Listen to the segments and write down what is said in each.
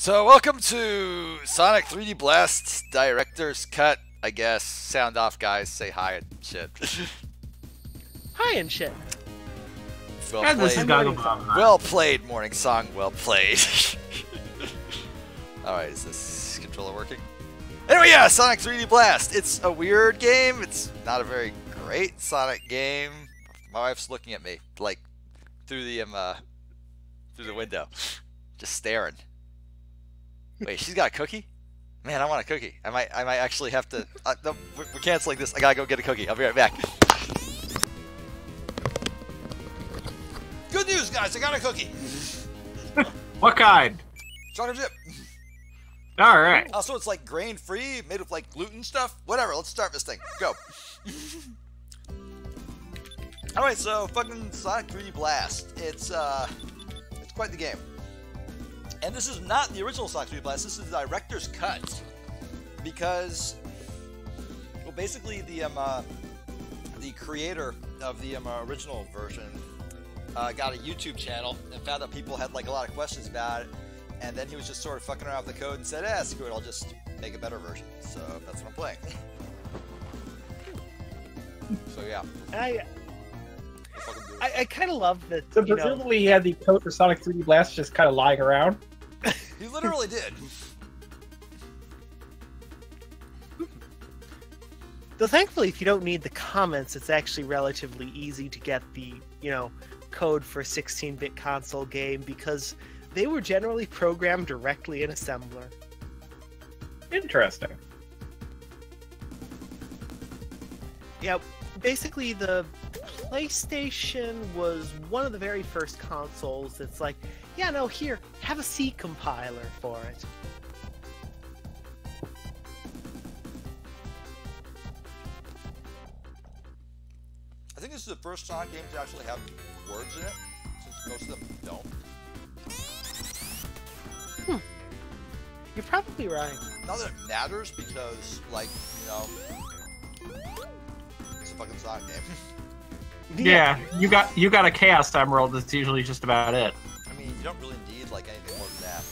So, welcome to Sonic 3D Blast Director's Cut, I guess. Sound off, guys. Say hi and shit. Hi and shit. Well And this is played. Gogglebomb. Well played, morning song. Well played. Alright, is this controller working? Anyway, yeah, Sonic 3D Blast. It's a weird game. It's not a very great Sonic game. My wife's looking at me, like, through the window. Just staring. Wait, she's got a cookie? Man, I want a cookie. I might actually have to. No, we're canceling this. I gotta go get a cookie. I'll be right back. Good news, guys! I got a cookie. What kind? Chocolate chip. All right. Also, it's like grain-free, made with like gluten stuff. Whatever. Let's start this thing. Go. All right, so fucking Sonic 3D Blast. It's quite the game. And this is not the original Sonic 3D Blast, this is the director's cut. Because, well, basically the creator of the original version got a YouTube channel and found that people had like a lot of questions about it. And then he was just sort of fucking around with the code and said, screw it, I'll just make a better version. So that's what I'm playing. So yeah. I kind of love that. So presumably he had the code for Sonic 3D Blast just kind of lying around? He literally did. Though thankfully, if you don't need the comments, it's actually relatively easy to get the, code for a 16-bit console game because they were generally programmed directly in assembler. Interesting. Yeah, basically the PlayStation was one of the very first consoles that's like, yeah, no, here, have a C compiler for it. I think this is the first Sonic game to actually have words in it, since most of them don't. You're probably right. Not that it matters, because, like, it's a fucking Sonic game. Yeah, you got a Chaos Emerald. That's usually just about it. I mean, you don't really need, like, anything more than that.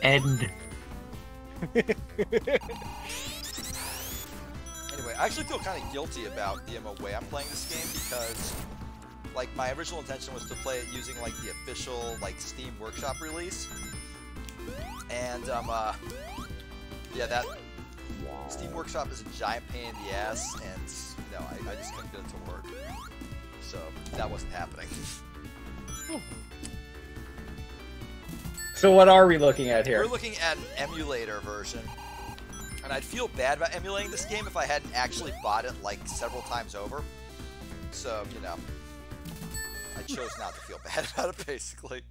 End. Anyway, I actually feel kind of guilty about the way I'm playing this game, because, like, my original intention was to play it using, like, the official, like, Steam Workshop release. And, yeah, that Steam Workshop is a giant pain in the ass, and no, I just couldn't get it to work. So, that wasn't happening. So what are we looking at here? We're looking at an emulator version. And I'd feel bad about emulating this game if I hadn't actually bought it, like, several times over. So, I chose not to feel bad about it, basically.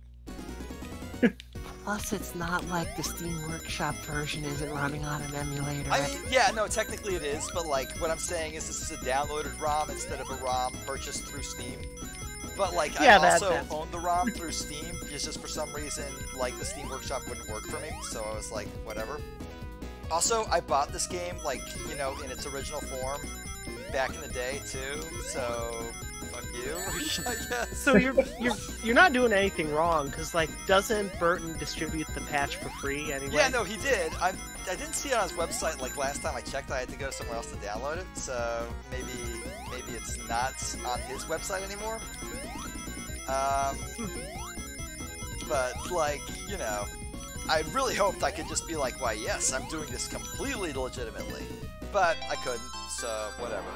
Plus, it's not like the Steam Workshop version isn't running on an emulator. I mean, yeah, no, technically it is, but, like, what I'm saying is this is a downloaded ROM instead of a ROM purchased through Steam. But, like, yeah, I also that's own the ROM through Steam, it's just for some reason, like, the Steam Workshop wouldn't work for me, so I was like, whatever. Also, I bought this game, like, in its original form back in the day, too, so fuck you, I guess. So you're not doing anything wrong, because, like, doesn't Burton distribute the patch for free anyway? Yeah, no, he did. I didn't see it on his website, like, last time I checked. I had to go somewhere else to download it, so maybe it's not on his website anymore. But, like, I really hoped I could just be like, why, yes, I'm doing this completely legitimately. But I couldn't, so whatever.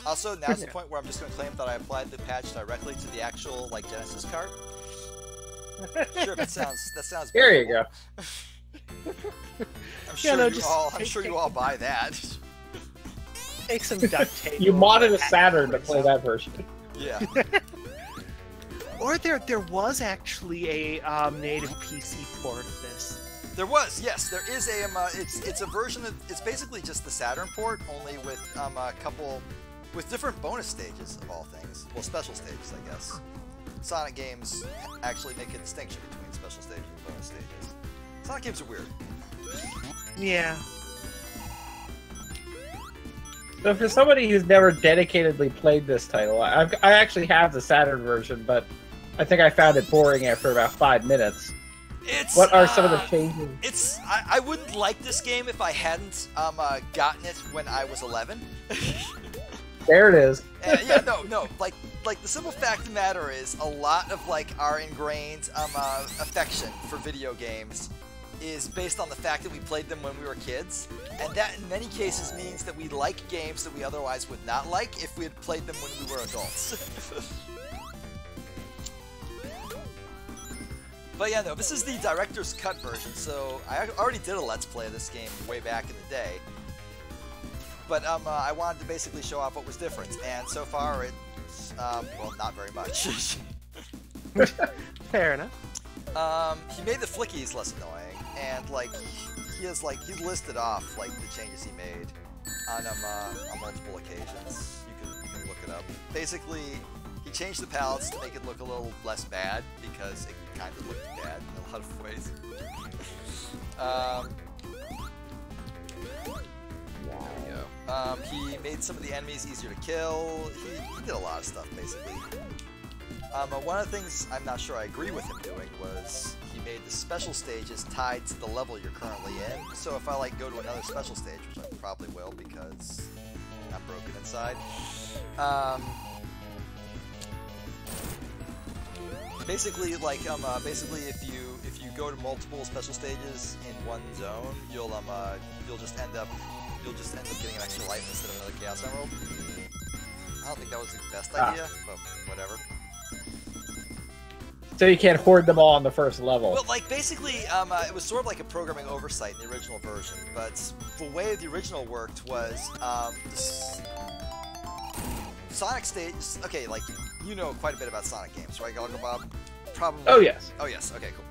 Also, now's the point where I'm just going to claim that I applied the patch directly to the actual, like, Genesis cart. Sure, that sounds There you go. I'm sure you all buy that. Take some duct tape. You modded a Saturn to play that version. Yeah. Or there was actually a native PC port of this. There was, yes. There is a it's a version of, it's basically just the Saturn port, only with a couple with different bonus stages of all things. Well, special stages, I guess. Sonic games actually make a distinction between special stages and bonus stages. Sonic games are weird. Yeah. So for somebody who's never dedicatedly played this title, I actually have the Saturn version, but I think I found it boring after about 5 minutes. What are some of the changes? I wouldn't like this game if I hadn't gotten it when I was 11. There it is. Yeah, no, like the simple fact of the matter is a lot of like our ingrained affection for video games is based on the fact that we played them when we were kids, and that in many cases means that we like games that we otherwise would not like if we had played them when we were adults. But yeah, no, this is the director's cut version, so I already did a Let's Play of this game way back in the day. But I wanted to basically show off what was different, and so far it's, well, not very much. Fair enough. He made the flickies less annoying, and like he's listed off like the changes he made on multiple occasions. You can look it up. Basically, he changed the palettes to make it look a little less bad because it kind of looked bad in a lot of ways. He made some of the enemies easier to kill. He did a lot of stuff, basically. One of the things I'm not sure I agree with him doing was he made the special stages tied to the level you're currently in. So if I like go to another special stage, which I probably will because I'm broken inside, basically like basically if you go to multiple special stages in one zone, you'll just end up getting an extra life instead of another Chaos Emerald. I don't think that was the best idea, but whatever. So you can't hoard them all on the first level. Well, like, basically, it was sort of like a programming oversight in the original version, but the way the original worked was, Sonic stages... Okay, like, you know quite a bit about Sonic games, right, Goggle Bob? Probably. Oh, yes. Oh, yes. Okay, cool.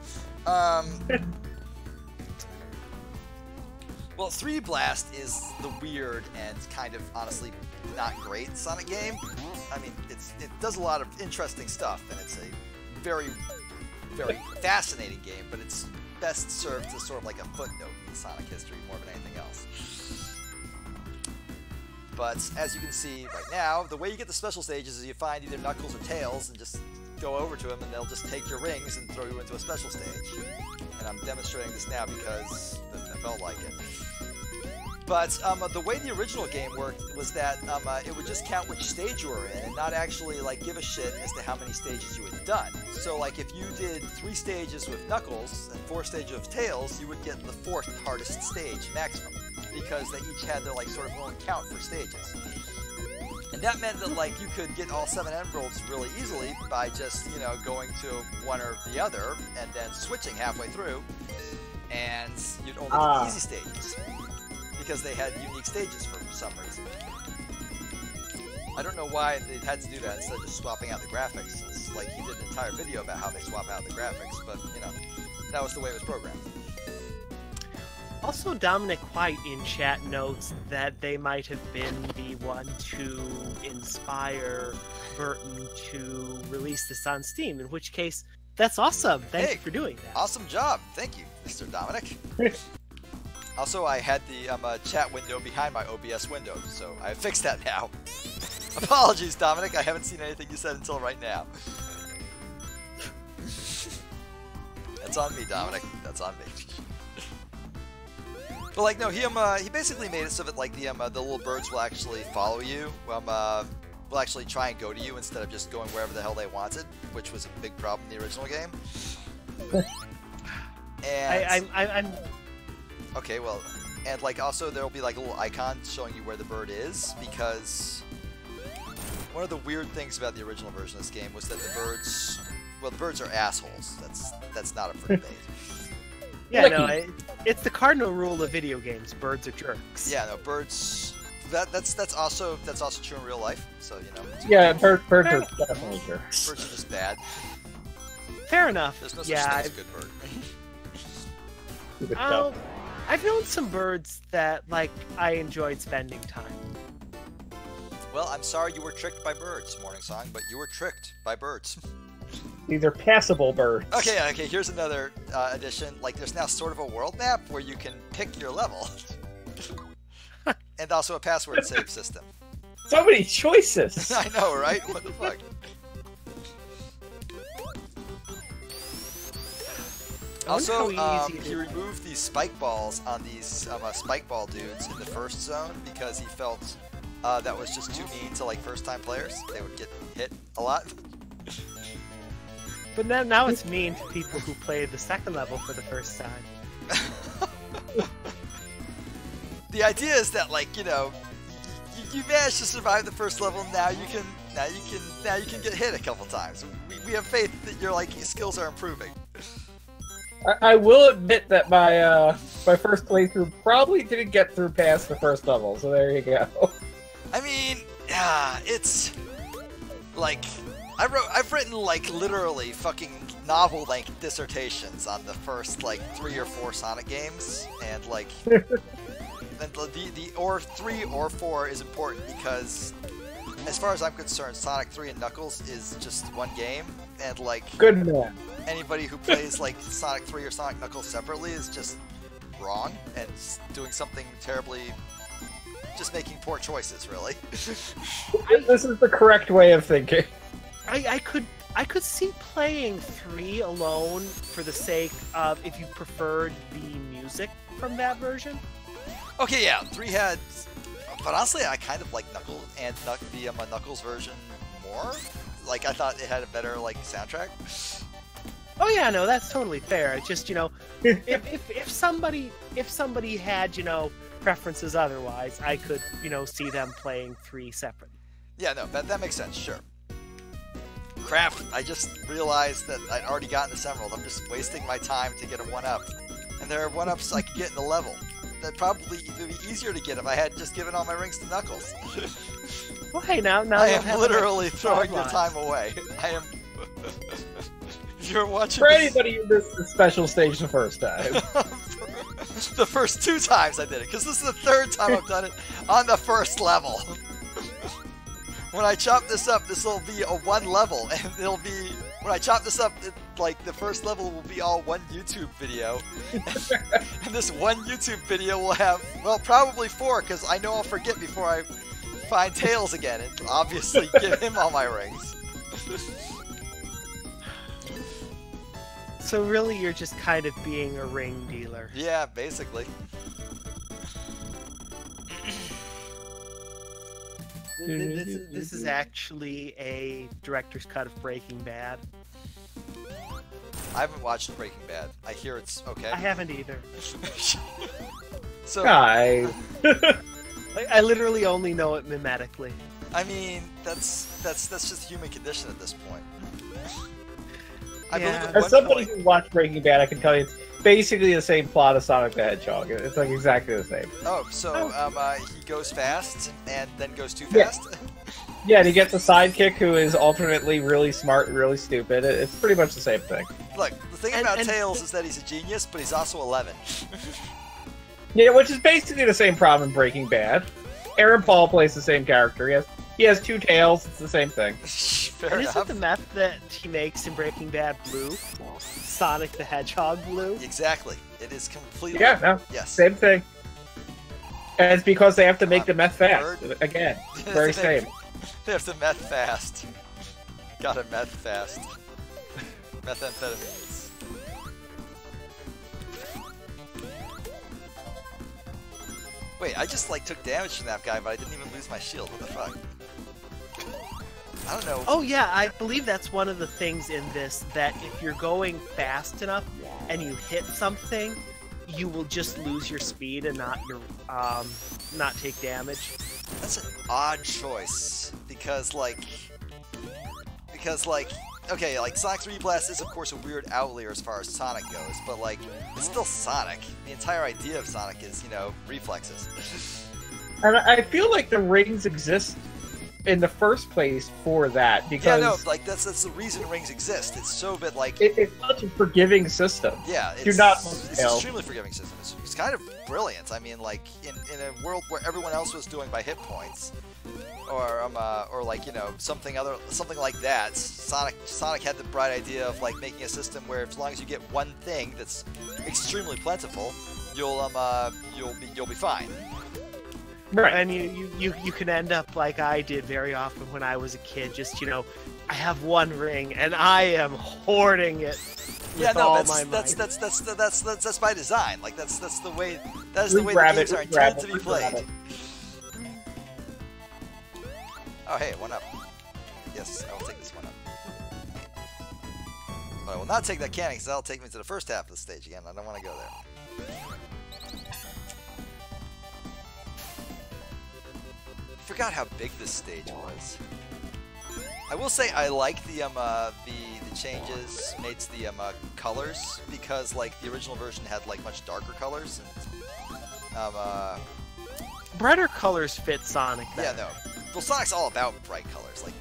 Well, 3D Blast is the weird and kind of, honestly, not great Sonic game. I mean, it does a lot of interesting stuff, and it's a very, very fascinating game, but it's best served as sort of like a footnote in Sonic history more than anything else. But as you can see right now, the way you get the special stages is you find either Knuckles or Tails and just go over to them and they'll just take your rings and throw you into a special stage. And I'm demonstrating this now because I felt like it. But the way the original game worked was that it would just count which stage you were in and not actually like give a shit as to how many stages you had done. So like if you did 3 stages with Knuckles and 4 stages with Tails, you would get the 4th hardest stage maximum because they each had their like sort of own count for stages. And that meant that like you could get all 7 emeralds really easily by just, you know, going to one or the other and then switching halfway through, and you'd only get easy stages. Because they had unique stages for some reason. I don't know why they had to do that instead of just swapping out the graphics. It's like he did an entire video about how they swap out the graphics, but you know, that was the way it was programmed. Also, Dominic White in chat notes that they might have been the one to inspire Burton to release this on Steam, in which case, that's awesome. Thank you for doing that. Awesome job. Thank you, Mr. Dominic. Also, I had the chat window behind my OBS window, so I fixed that now. Apologies, Dominic. I haven't seen anything you said until right now. That's on me, Dominic. That's on me. But like, no, he basically made it so that like the little birds will actually follow you. Will actually try and go to you instead of just going wherever the hell they wanted, which was a big problem in the original game. And I'm okay, well, and like also there'll be like a little icon showing you where the bird is, because one of the weird things about the original version of this game was that the birds are assholes. That's not up for debate. Yeah, no, it's the cardinal rule of video games. Birds are jerks. Yeah, no, birds. That's also true in real life. So you know. Yeah, birds are definitely jerks. Birds are just bad. Fair enough. There's no such thing as a good bird. I've known some birds that, like, I enjoyed spending time. Well, I'm sorry you were tricked by birds, Morning Song, but you were tricked by birds. These are passable birds. Okay, here's another addition. Like, there's now sort of a world map where you can pick your level. And also a password save system. So many choices! I know, right? What the fuck? Also, how easy it he is. removed these spike balls on these spike ball dudes in the first zone because he felt that was just too mean to like first-time players. They would get hit a lot. But now it's mean to people who play the second level for the first time. The idea is that, like, you know, you managed to survive the first level. Now you can get hit a couple times. We have faith that your skills are improving. I will admit that my first playthrough probably didn't get through past the first level, so there you go. I mean, it's like I've written like literally fucking novel-length dissertations on the first like 3 or 4 Sonic games, and like the or 3 or 4 is important because, as far as I'm concerned, Sonic 3 and Knuckles is just one game, and like Good man. anybody who plays like Sonic 3 or Sonic Knuckles separately is just wrong and doing something terribly, just making poor choices, really. This is the correct way of thinking. I could see playing 3 alone for the sake of if you preferred the music from that version. Okay, yeah, 3 had, but honestly, I kind of like Knuckles and the Knuckles version more. Like, I thought it had a better like soundtrack. Oh yeah, no, that's totally fair. It's just, you know, if somebody had, you know, preferences otherwise, I could, you know, see them playing 3 separate. Yeah, no, that makes sense, sure. Crap, I just realized that I'd already gotten this emerald. I'm just wasting my time to get a 1-up. And there are 1-ups I could get in the level. That'd probably be easier to get if I had just given all my rings to Knuckles. Well, hey, now I you'll am have literally an extra throwing your sideline. time away. I am... If you're watching For this... anybody who missed the special stage the first time. The first 2 times I did it, because this is the 3rd time I've done it on the first level. When I chop this up, this will be a 1 level, and it'll be... When I chop this up, like, the first level will be all 1 YouTube video. And this 1 YouTube video will have, well, probably 4, because I know I'll forget before I find Tails again, and obviously give him all my rings. So really, you're just kind of being a ring dealer. Yeah, basically. This is actually a director's cut of Breaking Bad. I haven't watched Breaking Bad. I hear it's okay. I haven't either. So, Guys. I literally only know it mimetically. I mean, that's just human condition at this point. I Yeah. believe at As one somebody point, who watched Breaking Bad, I can tell you it's basically the same plot as Sonic the Hedgehog. It's like exactly the same. he goes fast and then goes too Yeah. fast. Yeah, and he gets a sidekick who is alternately really smart and really stupid. It's pretty much the same thing. Look, the thing about Tails is that he's a genius, but he's also 11. Yeah, which is basically the same problem in Breaking Bad. Aaron Paul plays the same character. He has 2 tails. It's the same thing. Fair And enough. isn't the meth that he makes in Breaking Bad blue? Sonic the Hedgehog blue? Exactly. It is completely... Yeah, no, Yes. same thing. And it's because they have to make the meth fast. Bird. Again, very same. They have to meth fast. Gotta meth fast. Methamphetamines. Wait, I just like took damage from that guy, but I didn't even lose my shield. What the fuck? I don't know. Oh yeah, I believe that's one of the things in this, that if you're going fast enough and you hit something, you will just lose your speed and not take damage. That's an odd choice because okay, like Sonic 3 Blast is of course a weird outlier as far as Sonic goes, but like it's still Sonic. The entire idea of Sonic is, you know, reflexes. And I feel like the rings exist in the first place for that, because Yeah, no, like that's the reason rings exist. It's so that like it's such a forgiving system. yeah, Do it's not it's fail. extremely forgiving system. It's kind of brilliant. I mean, like in a world where everyone else was doing by hit points, or like, you know, something like that. Sonic had the bright idea of like making a system where as long as you get one thing that's extremely plentiful, you'll be fine. Right. And you can end up like I did very often when I was a kid, just, you know, I have 1 ring and I am hoarding it. Yeah, with no, all that's my that's by design. Like that's the way the Grab games it, are grab intended to it, be grab played. it. Oh hey, one up. Yes, I will take this one up. But I will not take that cannon because that'll take me to the first half of the stage again. I don't want to go there. Forgot how big this stage was. I will say I like the changes made to the colors because like the original version had like much darker colors and Brighter colors fit Sonic better. yeah, no. Well, Sonic's all about bright colors. Like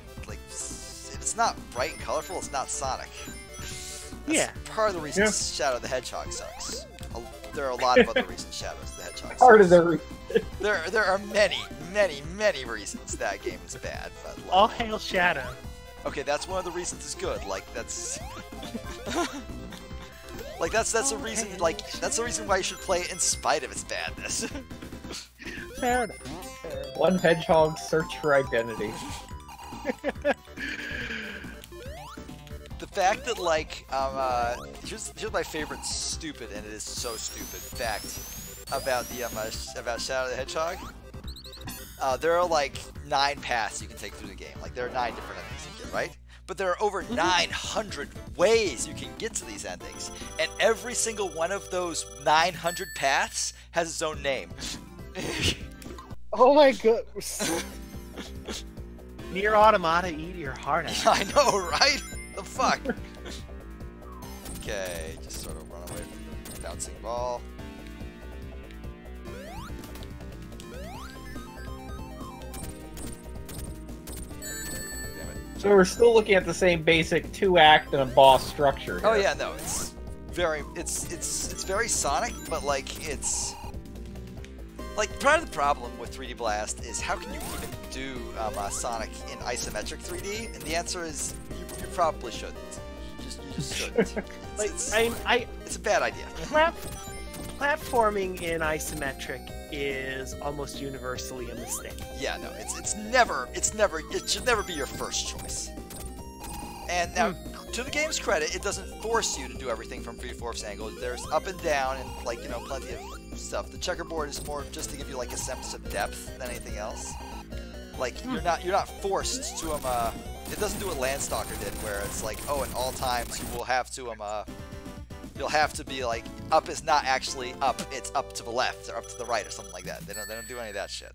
if it's not bright and colorful, it's not Sonic. That's Yeah. part of the reason Shadow the Hedgehog sucks. There are a lot of other reasons Shadow the Hedgehog sucks. Part of the There are many reasons that game is bad, but like, All hail Shadow. okay, that's one of the reasons it's good. Like that's like that's the reason that's the reason why you should play it in spite of its badness. Fair enough. one hedgehog search for identity. The fact that like here's my favorite stupid, and it is so stupid, fact about the about Shadow the Hedgehog. There are like 9 paths you can take through the game. Like there are 9 different endings you get, right? But there are over 900 ways you can get to these endings, and every single one of those 900 paths has its own name. Oh my goodness. Near Automata, eat your heart out. I know, right? The fuck? Okay, just sort of run away from the bouncing ball. Damn it. So we're still looking at the same basic 2-act and a boss structure here. Oh yeah, no, it's very Sonic, but like it's like part of the problem with 3D Blast is how can you even do Sonic in isometric 3D? And the answer is you probably shouldn't. You just shouldn't. Like, It's a bad idea. Platforming in isometric is almost universally a mistake. Yeah, no, it should never be your first choice. And now, to the game's credit, it doesn't force you to do everything from 3/4 angle. There's up and down and like plenty of stuff. The checkerboard is more just to give you like a sense of depth than anything else. Like you're not forced to it doesn't do what Landstalker did, where it's like, oh, at all times you will have to you'll have to be like up is not actually up, it's up to the left or up to the right or something like that. They don't do any of that shit.